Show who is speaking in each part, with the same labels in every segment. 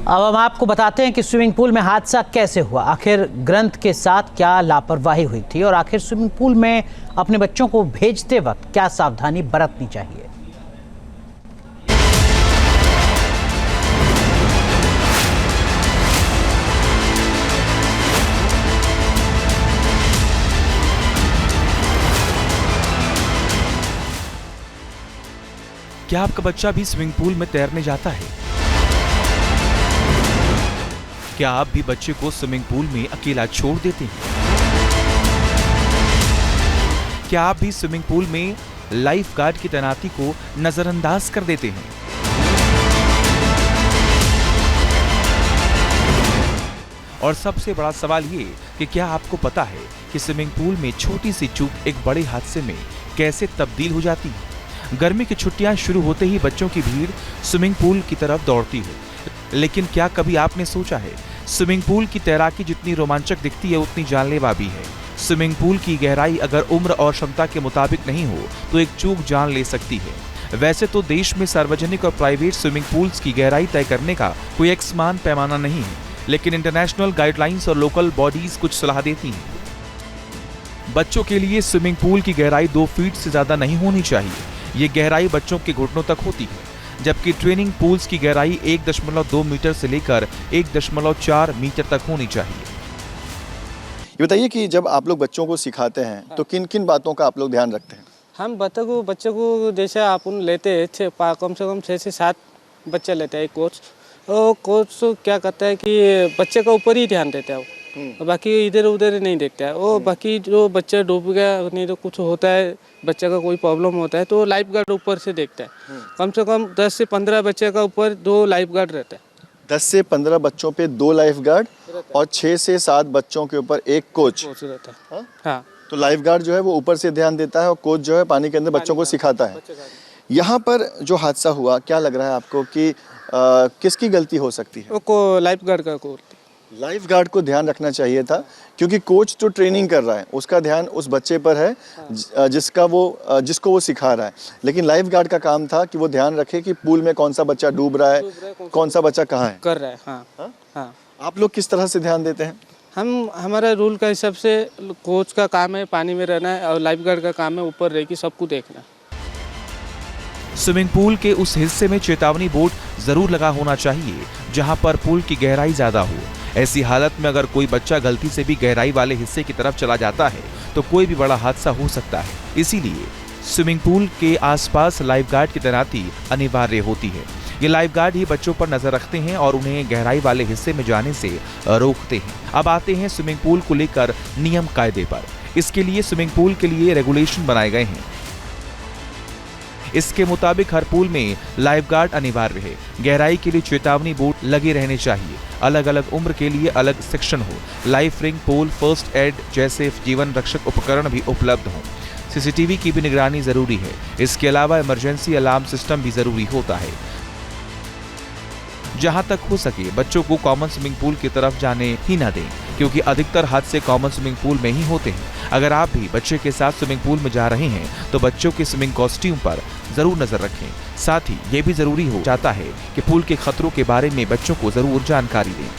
Speaker 1: अब हम आपको बताते हैं कि स्विमिंग पूल में हादसा कैसे हुआ। आखिर ग्रंथ के साथ क्या लापरवाही हुई थी और आखिर स्विमिंग पूल में अपने बच्चों को भेजते वक्त क्या सावधानी बरतनी चाहिए।
Speaker 2: क्या आपका बच्चा भी स्विमिंग पूल में तैरने जाता है? क्या आप भी बच्चे को स्विमिंग पूल में अकेला छोड़ देते हैं? क्या आप भी स्विमिंग पूल में लाइफ गार्ड की तैनाती को नजरअंदाज कर देते हैं? और सबसे बड़ा सवाल ये कि क्या आपको पता है कि स्विमिंग पूल में छोटी सी चूक एक बड़े हादसे में कैसे तब्दील हो जाती है? गर्मी की छुट्टियां शुरू होते ही बच्चों की भीड़ स्विमिंग पूल की तरफ दौड़ती है, लेकिन क्या कभी आपने सोचा है स्विमिंग पूल की तैराकी जितनी रोमांचक दिखती है उतनी जानलेवा भी है। स्विमिंग पूल की गहराई अगर उम्र और क्षमता के मुताबिक नहीं हो तो एक चूक जान ले सकती है। वैसे तो देश में सार्वजनिक और प्राइवेट स्विमिंग पूल्स की गहराई तय करने का कोई एक समान पैमाना नहीं है, लेकिन इंटरनेशनल गाइडलाइंस और लोकल बॉडीज कुछ सलाह देती हैं। बच्चों के लिए स्विमिंग पूल की गहराई 2 फीट से ज्यादा नहीं होनी चाहिए। ये गहराई बच्चों के घुटनों तक होती है, जबकि ट्रेनिंग पूल्स की गहराई 1.2 मीटर से लेकर 1.4 मीटर तक होनी चाहिए।
Speaker 3: ये बताइए कि जब आप लोग बच्चों को सिखाते हैं तो किन किन बातों का आप लोग ध्यान रखते हैं?
Speaker 4: हम बच्चे को जैसे अपन लेते हैं कम से कम 6 से 7 बच्चे लेते हैं कोच। और कोच क्या करता है कि बच्चे का ऊपर ही ध्यान देता है वो, बाकी इधर उधर नहीं देखता है वो। बाकी जो बच्चा डूब गया नहीं तो कुछ होता है, बच्चे का कोई प्रॉब्लम होता है तो लाइफ गार्ड ऊपर से देखता है। कम से कम 10 से 15 बच्चे का ऊपर 2 लाइफ गार्ड रहता है।
Speaker 3: 10 से 15 बच्चों पे 2 लाइफ गार्ड और 6 से 7 बच्चों के ऊपर 1 कोच
Speaker 4: रहता है। हाँ।
Speaker 3: तो लाइफ गार्ड जो है वो ऊपर से ध्यान देता है और कोच जो है पानी के अंदर बच्चों को सिखाता है। यहाँ पर जो हादसा हुआ, क्या लग रहा है आपको कि किसकी गलती हो सकती है?
Speaker 4: वो लाइफ गार्ड का
Speaker 3: लाइफ गार्ड को ध्यान रखना चाहिए था, क्योंकि कोच तो ट्रेनिंग कर रहा है, उसका ध्यान उस बच्चे पर है जिसको वो सिखा रहा है। लेकिन लाइफ गार्ड का काम था कि वो ध्यान रखे कि पूल में कौन सा बच्चा डूब रहा है, कौन सा बच्चा कहाँ है,
Speaker 4: कर रहा है। हाँ। हाँ।
Speaker 3: आप लोग किस तरह से ध्यान देते हैं?
Speaker 4: हमारा रूल का हिसाब से कोच का काम है पानी में रहना है और लाइफ गार्ड का काम है ऊपर रह के सबको देखना।
Speaker 2: स्विमिंग पूल के उस हिस्से में चेतावनी बोर्ड जरूर लगा होना चाहिए जहां पर पूल की गहराई ज्यादा हो। ऐसी हालत में अगर कोई बच्चा गलती से भी गहराई वाले हिस्से की तरफ चला जाता है तो कोई भी बड़ा हादसा हो सकता है। इसीलिए स्विमिंग पूल के आसपास लाइफ गार्ड की तैनाती अनिवार्य होती है। ये लाइफ गार्ड ही बच्चों पर नजर रखते हैं और उन्हें गहराई वाले हिस्से में जाने से रोकते हैं। अब आते हैं स्विमिंग पूल को लेकर नियम कायदे पर। इसके लिए स्विमिंग पूल के लिए रेगुलेशन बनाए गए हैं। इसके मुताबिक हर पूल में लाइफ गार्ड अनिवार्य है। गहराई के लिए चेतावनी बोर्ड लगे रहने चाहिए। अलग अलग उम्र के लिए अलग सेक्शन हो। लाइफ रिंग, पोल, फर्स्ट एड जैसे जीवन रक्षक उपकरण भी उपलब्ध हों। सीसीटीवी की भी निगरानी जरूरी है। इसके अलावा इमरजेंसी अलार्म सिस्टम भी जरूरी होता है। जहां तक हो सके बच्चों को कॉमन स्विमिंग पूल की तरफ जाने ही न दें, क्योंकि अधिकतर हादसे कॉमन स्विमिंग पूल में ही होते हैं। अगर आप भी बच्चे के साथ स्विमिंग पूल में जा रहे हैं तो बच्चों के स्विमिंग कॉस्ट्यूम पर जरूर नजर रखें। साथ ही ये भी जरूरी हो जाता है कि पूल के खतरों के बारे में बच्चों को जरूर जानकारी दें।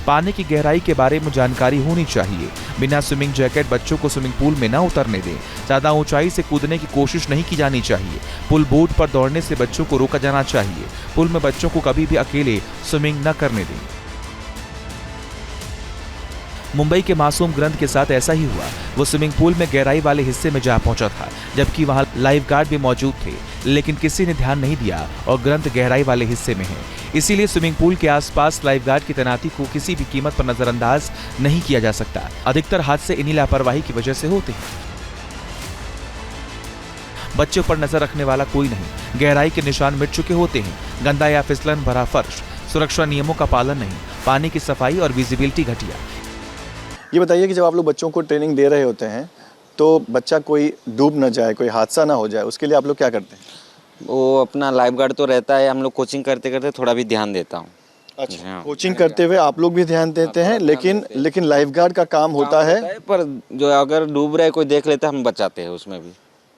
Speaker 2: पानी की गहराई के बारे में जानकारी होनी चाहिए। बिना स्विमिंग जैकेट बच्चों को स्विमिंग पूल में न उतरने दें। ज्यादा ऊंचाई से कूदने की कोशिश नहीं की जानी चाहिए। पुल बोर्ड पर दौड़ने से बच्चों को रोका जाना चाहिए। पुल में बच्चों को कभी भी अकेले स्विमिंग न करने दें। मुंबई के मासूम ग्रंथ के साथ ऐसा ही हुआ। वो स्विमिंग पूल में गहराई वाले हिस्से में जा पहुंचा था, जबकि वहां लाइफ गार्ड भी मौजूद थे, लेकिन किसी ने ध्यान नहीं दिया और ग्रंथ गहराई वाले हिस्से में है। इसीलिए स्विमिंग पूल के आसपास लाइफ गार्ड की तैनाती को किसी भी कीमत पर नजरअंदाज नहीं किया जा सकता। अधिकतर हादसे इन्हीं लापरवाही की वजह से होते हैं। बच्चों पर नजर रखने वाला कोई नहीं। गहराई के निशान मिट चुके होते हैं। गंदा या फिसलन भरा फर्श, सुरक्षा नियमों का पालन नहीं, पानी की सफाई और विजिबिलिटी घटिया।
Speaker 3: ये बताइए कि जब आप लोग बच्चों को ट्रेनिंग दे रहे होते हैं तो बच्चा कोई डूब न जाए, कोई हादसा ना हो जाए, उसके लिए आप लोग क्या करते हैं?
Speaker 5: वो अपना लाइफ गार्ड तो रहता है, हम लोग कोचिंग करते करते थोड़ा भी ध्यान देता हूँ।
Speaker 3: अच्छा, कोचिंग करते हुए आप लोग भी ध्यान देते हैं, लेकिन लाइफ गार्ड का काम होता है।
Speaker 5: पर जो अगर डूब रहा है कोई देख लेता है हम बचाते हैं उसमें भी।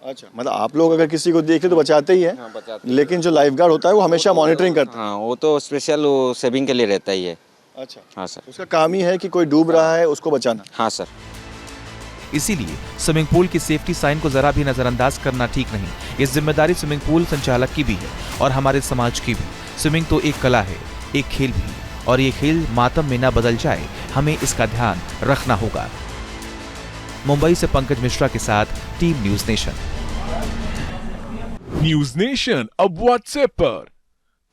Speaker 3: अच्छा, मतलब आप लोग अगर किसी को देखे तो बचाते ही हैं,
Speaker 5: हाँ, बचाते
Speaker 3: लेकिन जो लाइफ गार्ड होता है वो हमेशा मॉनिटरिंग करता
Speaker 5: हाँ वो तो स्पेशल सेविंग के लिए रहता ही है।
Speaker 3: है। अच्छा,
Speaker 5: हाँ सर।
Speaker 3: उसका काम ही है कि कोई डूब रहा है उसको बचाना।
Speaker 5: हाँ सर।
Speaker 2: इसीलिए स्विमिंग पूल की सेफ्टी साइन को जरा भी नजरअंदाज करना ठीक नहीं। ये जिम्मेदारी स्विमिंग पूल संचालक की भी है और हमारे समाज की भी। स्विमिंग तो एक कला है, एक खेल भी, और ये खेल मातम में ना बदल जाए, हमें इसका ध्यान रखना होगा। मुंबई से पंकज मिश्रा के साथ team news nation.
Speaker 6: News nation अब व्हाट्सएप पर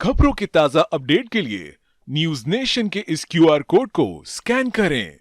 Speaker 6: खबरों की ताजा अपडेट के लिए न्यूज नेशन के इस QR कोड को स्कैन करें।